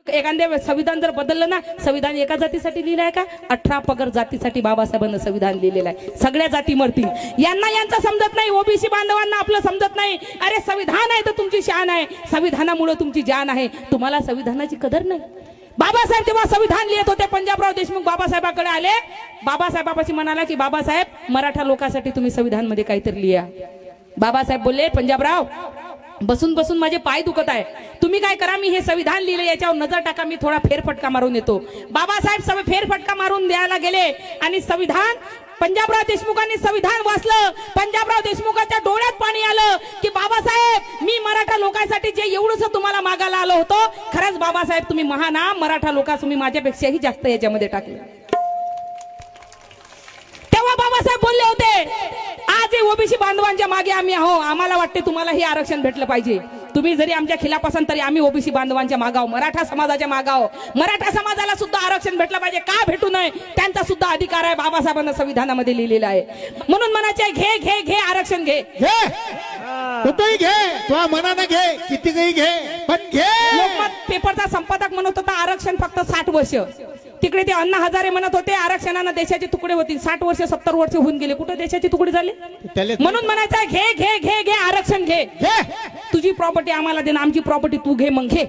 एखाद्या संविधान जर बदललं ना, संविधान एका जातीसाठी लिहिलं आहे का? 18 पगड जातीसाठी बाबासाहेबांनी संविधान लिहिलेलं आहे. सगळ्या जाती मरतील. यांना यांचं समजत नाही, ओबीसी बांधवांना आपलं समजत नाही. अरे संविधान आहे तर तुमची शान आहे, संविधानामुळे तुमची जान आहे. तुम्हाला संविधानाची कदर नाही. बाबासाहेब तेव्हा संविधान लिहित होते. पंजाबराव देशमुख बाबासाहेबांकडे आले. बाबासाहेबापाशी म्हणाला की बाबासाहेब मराठा लोकांसाठी तुम्ही संविधान मध्ये काहीतरी लिहा. बाबासाहेब बोलले पंजाबराव बसून बसून माझे पाय दुखत आहे, तुम्ही काय करा, मी हे संविधान लिहिले याच्यावर नजर टाका, मी थोडा फेरफटका मारून येतो. बाबासाहेब फेरफटका मारून द्यायला गेले आणि संविधान पंजाबराव देशमुखांनी संविधान वाचलं. पंजाबराव देशमुखाच्या डोळ्यात पाणी आलं की बाबासाहेब मी मराठा लोकांसाठी जे एवढंच तुम्हाला मागायला आलो होतो, खरंच बाबासाहेब तुम्ही महान आहात, मराठा लोकांस तुम्ही माझ्यापेक्षाही जास्त याच्यामध्ये टाकले. तेव्हा बाबासाहेब बोलले होते आज ओबीसी बांधवांच्या मागे आम्ही आहो, आम्हाला वाटते तुम्हाला हे आरक्षण भेटलं पाहिजे. तुम्ही जरी आमच्या खिलाफ असाल तरी आम्ही ओबीसी बांधवांच्या मागाव, मराठा समाजाच्या मागाव. मराठा समाजाला सुद्धा आरक्षण भेटलं पाहिजे. का भेटू नये? त्यांचा सुद्धा अधिकार आहे, बाबासाहेबांना संविधानामध्ये लिहिलेला आहे. म्हणून म्हणायचे घे घे घे आरक्षण घे घे, कुठेही घे, तुझ्या मनानं घे, कितीही घे, पण घे. लोकमत पेपरचा संपादक म्हणत होता आरक्षण फक्त 60 वर्ष. तिकडे ते अण्णा हजारे म्हणत होते आरक्षणानं देशाचे तुकडे होतील. 60 वर्ष 70 वर्ष होऊन गेले, कुठे देशाचे तुकडे झाले? म्हणून म्हणायचं घे घे घे घे आरक्षण घे. तुझी प्रॉपर्टी आम्हाला दे, आमची प्रॉपर्टी तू घे, मग घे.